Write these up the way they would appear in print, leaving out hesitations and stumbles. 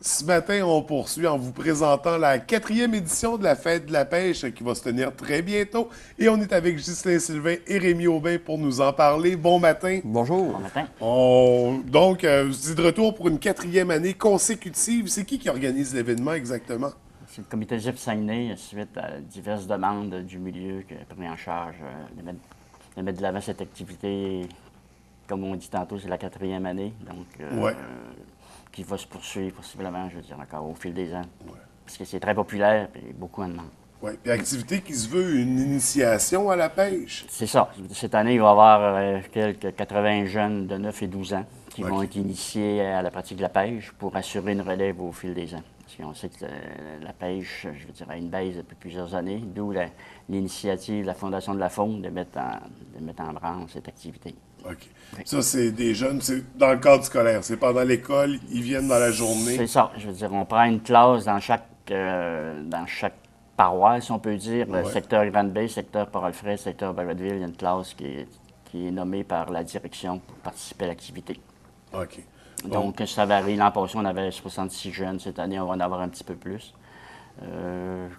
Ce matin, on poursuit en vous présentant la quatrième édition de la Fête de la pêche qui va se tenir très bientôt. Et on est avec Ghislain Sylvain et Rémi Aubin pour nous en parler. Bon matin. Bonjour. Bon matin. Donc, vous êtes de retour pour une quatrième année consécutive. C'est qui organise l'événement exactement? C'est le comité GIF Saguenay, suite à diverses demandes du milieu qui a pris en charge de mettre de l'avant cette activité. Comme on dit tantôt, c'est la quatrième année, donc Ouais. qui va se poursuivre possiblement, je veux dire, encore au fil des ans. Ouais. Parce que c'est très populaire et beaucoup en demande. Oui. Puis activité qui se veut une initiation à la pêche. C'est ça. Cette année, il va y avoir quelques 80 jeunes de 9 et 12 ans qui vont être initiés à la pratique de la pêche pour assurer une relève au fil des ans. Parce qu'on sait que la pêche, je veux dire, a une baisse depuis plusieurs années, d'où l'initiative de la Fondation de la Faune de mettre en branle cette activité. OK. Ça, c'est des jeunes, c'est dans le cadre scolaire. C'est pendant l'école, ils viennent dans la journée. C'est ça. Je veux dire, on prend une classe dans chaque paroisse, on peut dire. Ouais. Secteur Grande-Bay, secteur Port-Alfred, secteur Barretteville, il y a une classe qui est nommée par la direction pour participer à l'activité. OK. Donc, ça varie. L'an passé, on avait 66 jeunes. Cette année, on va en avoir un petit peu plus.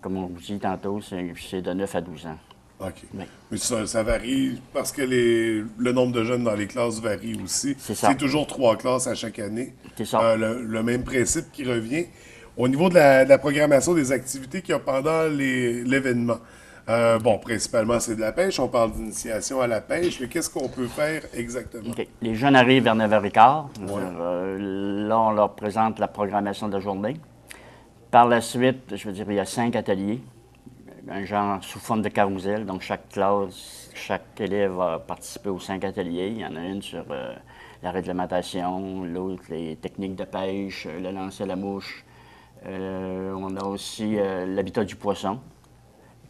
Comme on vous dit tantôt, c'est de 9 à 12 ans. OK. Oui. Mais ça varie parce que le nombre de jeunes dans les classes varie aussi. C'est ça. C'est toujours 3 classes à chaque année. C'est ça. Le même principe qui revient. Au niveau de la programmation des activités qu'il y a pendant l'événement, principalement, c'est de la pêche. On parle d'initiation à la pêche, mais qu'est-ce qu'on peut faire exactement? OK. Les jeunes arrivent vers 9h15. Ouais. Là, on leur présente la programmation de la journée. Par la suite, je veux dire, il y a 5 ateliers, un genre sous forme de carrousel. Donc, chaque classe, chaque élève va participer aux 5 ateliers. Il y en a une sur la réglementation, l'autre, les techniques de pêche, le lancer à la mouche. On a aussi l'habitat du poisson.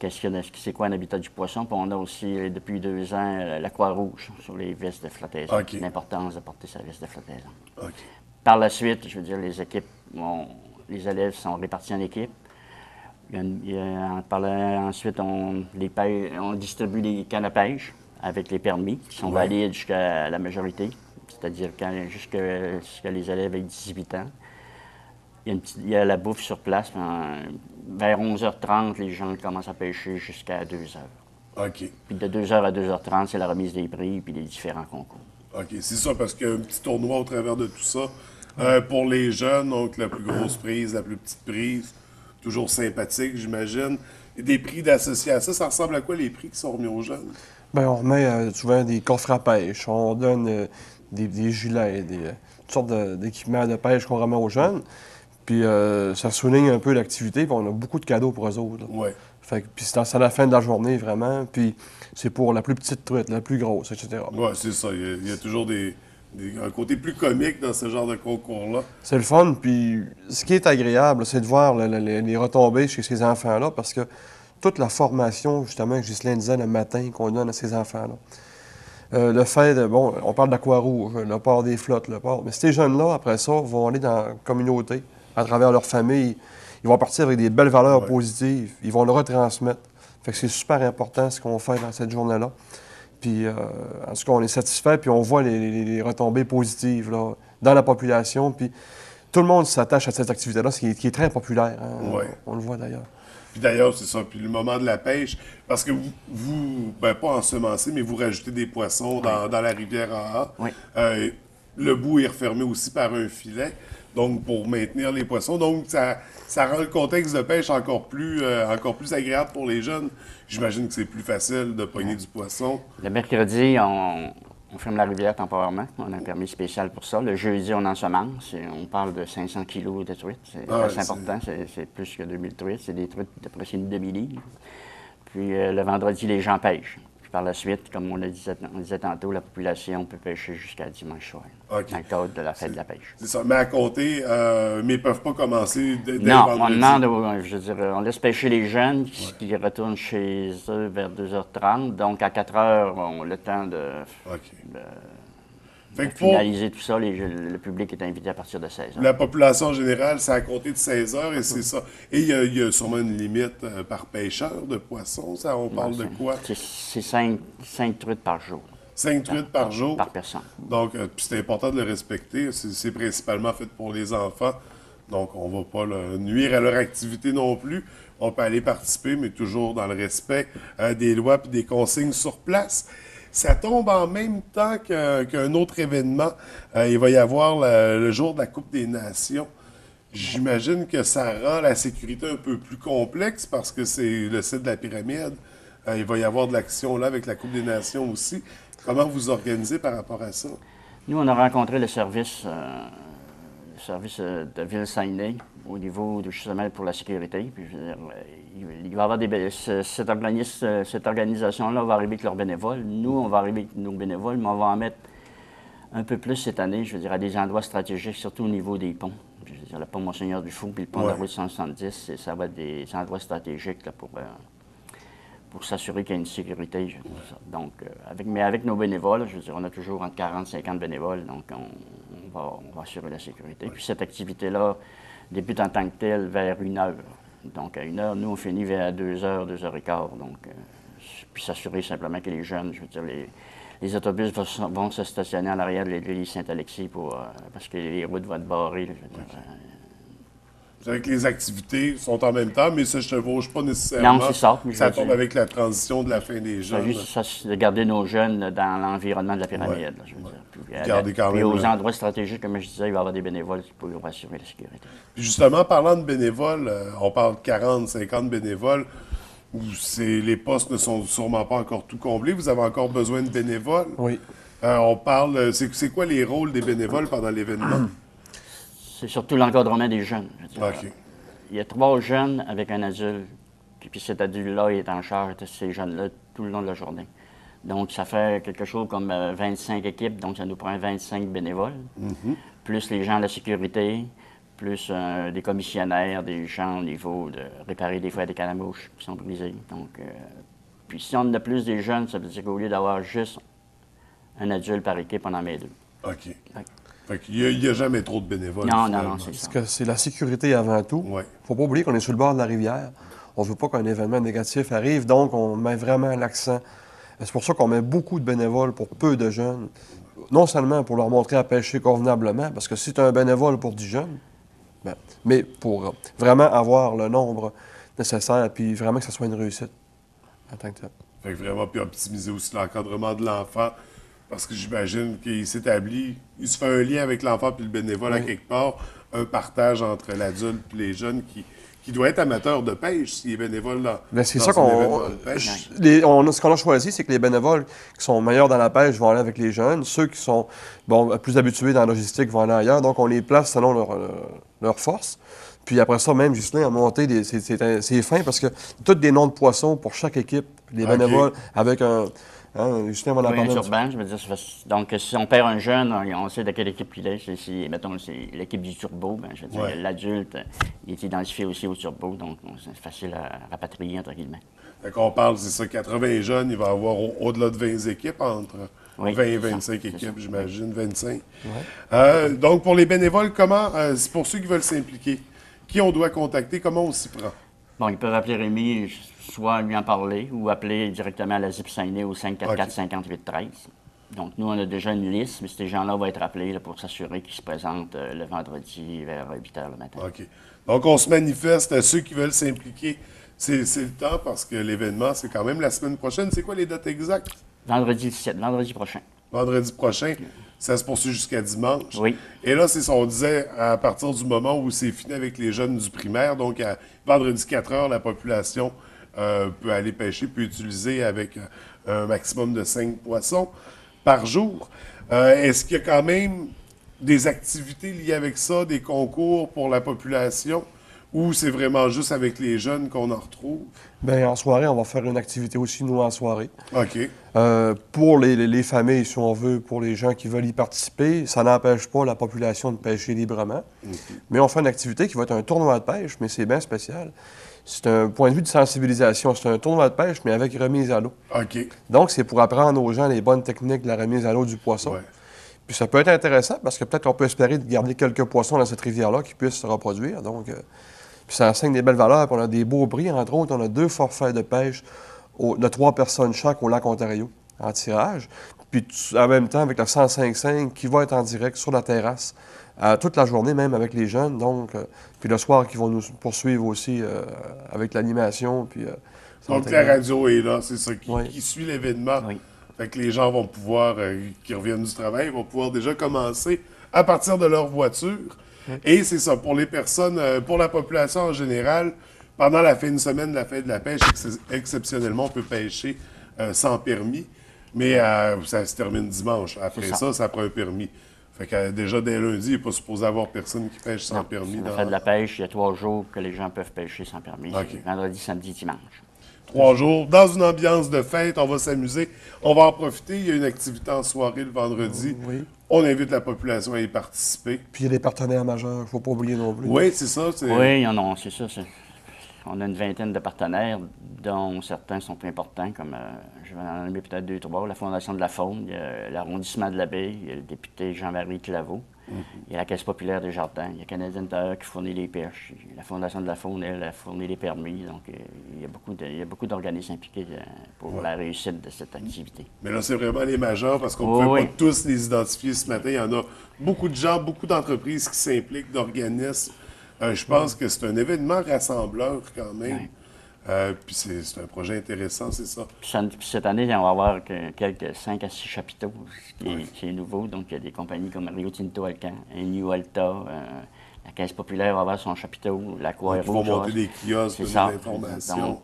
C'est quoi un habitat du poisson? Puis on a aussi, depuis 2 ans, la Croix-Rouge sur les vestes de flottaison. OK. L'importance de porter sa veste de flottaison. OK. Par la suite, je veux dire, les élèves sont répartis en équipes. Ensuite, on distribue les cannes à pêche avec les permis qui sont valides jusqu'à la majorité, c'est-à-dire jusqu'à les élèves avec 18 ans. Il y a la bouffe sur place. Vers 11h30, les gens commencent à pêcher jusqu'à 2h. OK. Puis de 2h à 2h30, c'est la remise des prix puis les différents concours. OK, c'est ça, parce qu'il y a un petit tournoi au travers de tout ça. Pour les jeunes, donc la plus grosse prise, la plus petite prise, toujours sympathique, j'imagine. Et des prix d'associés à ça, ça ressemble à quoi les prix qui sont remis aux jeunes? Bien, on remet souvent des coffres à pêche, on donne des gilets, toutes sortes d'équipements de pêche qu'on remet aux jeunes. Puis ça souligne un peu l'activité, puis on a beaucoup de cadeaux pour eux autres. Oui. Puis c'est à la fin de la journée, vraiment. Puis c'est pour la plus petite truite, la plus grosse, etc. Oui, c'est ça. Il y a toujours un côté plus comique dans ce genre de concours-là. C'est le fun, puis ce qui est agréable, c'est de voir les retombées chez ces enfants-là, parce que toute la formation, justement, que Ghislain disait le matin, qu'on donne à ces enfants-là. Le fait de, on parle d'Aqua-Rouge, le port des flottes, mais ces jeunes-là, après ça, vont aller dans la communauté, à travers leur famille. Ils vont partir avec des belles valeurs positives. Ils vont le retransmettre. Fait que c'est super important ce qu'on fait dans cette journée-là. Puis, en tout cas, on est satisfait, puis on voit les retombées positives là, dans la population. Puis, tout le monde s'attache à cette activité-là, ce qui est très populaire. Hein? Ouais. On le voit d'ailleurs. Puis d'ailleurs, c'est ça. Puis le moment de la pêche, parce que vous pas ensemencez, mais vous rajoutez des poissons dans la rivière en A. Oui. Le bout est refermé aussi par un filet, donc pour maintenir les poissons. Donc, ça rend le contexte de pêche encore plus agréable pour les jeunes. J'imagine que c'est plus facile de pogner du poisson. Le mercredi, on ferme la rivière temporairement. On a un permis spécial pour ça. Le jeudi, on ensemence. On parle de 500 kilos de truites. C'est assez important. C'est plus que 2000 truites. C'est des truites de presque une demi-livre. Puis le vendredi, les gens pêchent. Puis par la suite, comme on disait tantôt, la population peut pêcher jusqu'à dimanche soir. OK. Dans le cadre de la fête de la pêche. C'est ça. Mais à compter, mais ils ne peuvent pas commencer dès Non, vendredi. on demande, je veux dire, on laisse pêcher les jeunes qui retournent chez eux vers 2h30. Donc, à 4h, on a le temps de Fait que finaliser tout ça. Le public est invité à partir de 16h. la population générale, c'est à compter de 16 heures et c'est ça. Et il y a sûrement une limite par pêcheur de poissons. Ça, on parle de quoi? C'est 5 truites par jour. 5 truites par jour. Par personne. Donc, puis c'est important de le respecter. C'est principalement fait pour les enfants. Donc, on ne va pas nuire à leur activité non plus. On peut aller participer, mais toujours dans le respect des lois et des consignes sur place. Ça tombe en même temps qu'un autre événement. Il va y avoir le jour de la Coupe des Nations. J'imagine que ça rend la sécurité un peu plus complexe parce que c'est le site de la pyramide. Il va y avoir de l'action là avec la Coupe des Nations aussi. Comment vous organisez par rapport à ça? Nous, on a rencontré le service de Ville-Saguenay au niveau justement pour la sécurité. Puis, je veux dire, il va y avoir cette organisation-là va arriver avec leurs bénévoles. Nous, on va arriver avec nos bénévoles, mais on va en mettre un peu plus cette année, je veux dire, à des endroits stratégiques, surtout au niveau des ponts. Je veux dire, le pont Monseigneur Dufault puis le pont de la route 170, ça va être des endroits stratégiques là, pour s'assurer qu'il y a une sécurité. Je veux dire, ça. Donc, avec nos bénévoles, je veux dire, on a toujours entre 40 et 50 bénévoles, donc on va assurer la sécurité. Puis cette activité-là débute en tant que telle vers 1h. Donc, à 1h, nous, on finit vers 2h, 2h15. Donc, puis s'assurer simplement que les jeunes, je veux dire, les autobus vont se stationner en arrière de l'église Saint-Alexis parce que les routes vont être barrées. Là, je veux dire, Vous savez que les activités sont en même temps, mais ça ne chevauche pas nécessairement. Non, c'est ça. Ça tombe avec la transition de la fin des jeunes. C'est juste ça, de garder nos jeunes là, dans l'environnement de la pyramide. Là, je veux dire. Puis aux endroits stratégiques, comme je disais, il va y avoir des bénévoles pour assurer la sécurité. Puis justement, parlant de bénévoles, on parle de 40, 50 bénévoles, où les postes ne sont sûrement pas encore tout comblés. Vous avez encore besoin de bénévoles. Oui. On parle, c'est quoi les rôles des bénévoles pendant l'événement? C'est surtout l'encadrement des jeunes. Je veux dire. OK. Il y a 3 jeunes avec un adulte, puis cet adulte-là est en charge de ces jeunes-là tout le long de la journée. Donc, ça fait quelque chose comme 25 équipes, donc ça nous prend 25 bénévoles, plus les gens de la sécurité, plus des commissionnaires, des gens au niveau de réparer des fois des canamouches qui sont brisées. Donc, puis si on a plus des jeunes, ça veut dire qu'au lieu d'avoir juste un adulte par équipe, on en met 2. OK. Fait qu'il n'y a jamais trop de bénévoles. Non, Parce c'est ça. que c'est la sécurité avant tout. Il Ouais. ne faut pas oublier qu'on est sur le bord de la rivière. On ne veut pas qu'un événement négatif arrive, donc on met vraiment l'accent. C'est pour ça qu'on met beaucoup de bénévoles pour peu de jeunes. Non seulement pour leur montrer à pêcher convenablement, parce que si tu as un bénévole pour 10 jeunes, mais pour vraiment avoir le nombre nécessaire, puis vraiment que ce soit une réussite en tant que tel. Fait que vraiment, puis optimiser aussi l'encadrement de l'enfant. Parce que j'imagine qu'il s'établit, il se fait un lien avec l'enfant puis le bénévole à quelque part, un partage entre l'adulte et les jeunes qui doit être amateur de pêche s'il est bénévole dans C'est dans ça un qu'on. événement de pêche. Ce qu'on a choisi, c'est que les bénévoles qui sont meilleurs dans la pêche vont aller avec les jeunes. Ceux qui sont plus habitués dans la logistique vont aller ailleurs. Donc, on les place selon leur force. Puis après ça, même, Ghislain a monté c'est fin parce que tous des noms de poissons pour chaque équipe. Les bénévoles avec un. Justin va en Oui, un parler. turban, je veux dire, donc si on perd un jeune, on sait de quelle équipe il est. Si, mettons, c'est l'équipe du turbo, ben, je veux dire, l'adulte, il est identifié aussi au turbo, donc c'est facile à rapatrier, entre guillemets. Fait qu'on parle, c'est ça, 80 jeunes, il va y avoir au-delà de 20 équipes, entre 20 et 25 équipes, j'imagine, 25. Donc, pour les bénévoles, comment, c'est pour ceux qui veulent s'impliquer, qui on doit contacter, comment on s'y prend? Bon, ils peuvent appeler Rémi, soit lui en parler, ou appeler directement à la ZIP Saguenay au 544-5813. Donc, nous, on a déjà une liste, mais ces gens-là vont être appelés là, pour s'assurer qu'ils se présentent le vendredi vers 8 h le matin. OK. Donc, on se manifeste à ceux qui veulent s'impliquer. C'est le temps parce que l'événement, c'est quand même la semaine prochaine. C'est quoi les dates exactes? Vendredi 17, vendredi prochain. Vendredi prochain. Ça se poursuit jusqu'à dimanche. Oui. Et là, c'est ça, on disait, à partir du moment où c'est fini avec les jeunes du primaire, donc à vendredi 4 heures, la population peut aller pêcher, peut utiliser avec un maximum de 5 poissons par jour. Est-ce qu'il y a quand même des activités liées avec ça, des concours pour la population, ou c'est vraiment juste avec les jeunes qu'on en retrouve? Bien, en soirée, on va faire une activité aussi, nous, en soirée. OK. Pour les familles, si on veut, pour les gens qui veulent y participer, ça n'empêche pas la population de pêcher librement. Mais on fait une activité qui va être un tournoi de pêche, mais c'est bien spécial. C'est un point de vue de sensibilisation. C'est un tournoi de pêche, mais avec remise à l'eau. OK. Donc, c'est pour apprendre aux gens les bonnes techniques de la remise à l'eau du poisson. Ouais. Puis ça peut être intéressant parce que peut-être qu'on peut espérer de garder quelques poissons dans cette rivière-là qui puissent se reproduire. Donc, puis ça enseigne des belles valeurs. Puis on a des beaux prix. Entre autres, on a 2 forfaits de pêche de 3 personnes chaque au lac Ontario en tirage. Puis en même temps, avec la 105.5 qui va être en direct sur la terrasse toute la journée, même avec les jeunes. Donc, puis le soir, qui vont nous poursuivre aussi avec l'animation. Puis, ça va Donc être la agréable. radio est là, c'est ça, Oui. qui suit l'événement. Oui. Fait que les gens vont pouvoir, qui reviennent du travail, vont pouvoir déjà commencer à partir de leur voiture. Et c'est ça, pour les personnes, pour la population en général, pendant la fin de semaine de la fête de la pêche, exceptionnellement, on peut pêcher sans permis. Mais ça se termine dimanche. Après C'est ça, ça prend un permis. Fait que déjà, dès lundi, il n'est pas supposé avoir personne qui pêche sans Non, permis. la fête de la pêche, il y a 3 jours que les gens peuvent pêcher sans permis. OK. C'est vendredi, samedi, dimanche. 3 jours, dans une ambiance de fête, on va s'amuser, on va en profiter. Il y a une activité en soirée le vendredi. Oui. On invite la population à y participer. Puis il y a des partenaires majeurs, il ne faut pas oublier non plus. Oui, c'est ça. Oui, non, c'est ça. On a une vingtaine de partenaires, dont certains sont importants, comme je vais en nommer peut-être 2, 3. La Fondation de la Faune, il y a l'arrondissement de la Baie, il y a le député Jean-Marie Claveau, il y a la Caisse populaire des Jardins, il y a Canadien Tire qui fournit les pêches, la Fondation de la Faune, elle, a fourni les permis. Donc, il y a beaucoup d'organismes impliqués pour la réussite de cette activité. Mais là, c'est vraiment les majeurs parce qu'on ne pouvait pas tous les identifier ce matin. Il y en a beaucoup de gens, beaucoup d'entreprises qui s'impliquent, d'organismes. Je pense que c'est un événement rassembleur quand même. Puis c'est un projet intéressant, c'est ça. Puis cette année, on va avoir quelques 5 à 6 chapiteaux, qui est nouveau. Donc, il y a des compagnies comme Rio Tinto Alcan, New Alta, la Caisse populaire va avoir son chapiteau, l'Aqua Ils vont Rouge. monter des kiosques, C'est donner ça. de l'information. Donc,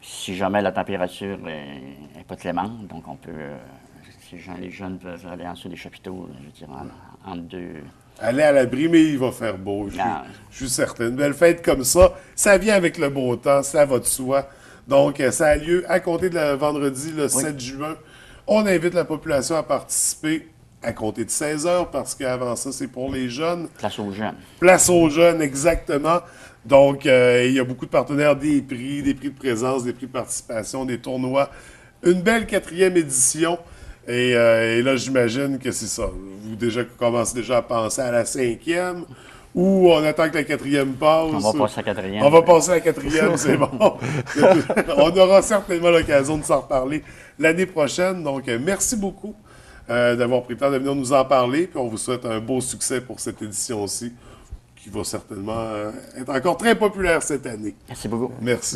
si jamais la température n'est pas clémente, donc on peut, les jeunes peuvent aller en dessous des chapiteaux, je veux dire, en deux. Allez à l'abri, mais il va faire beau. Je suis certain. Une belle fête comme ça vient avec le beau temps, ça va de soi. Donc, ça a lieu à compter de vendredi, le 7 juin. On invite la population à participer à compter de 16 heures, parce qu'avant ça, c'est pour les jeunes. Place aux jeunes. Place aux jeunes, exactement. Donc, il y a beaucoup de partenaires, des prix de présence, des prix de participation, des tournois. Une belle 4e édition. Et là, j'imagine que c'est ça. Vous commencez déjà à penser à la 5e, ou on attend que la 4e passe. On va passer à la 4e. On va passer à la 4e, c'est bon. On aura certainement l'occasion de s'en reparler l'année prochaine. Donc, merci beaucoup d'avoir pris le temps de venir nous en parler. Puis on vous souhaite un beau succès pour cette édition-ci, qui va certainement être encore très populaire cette année. Merci beaucoup. Merci.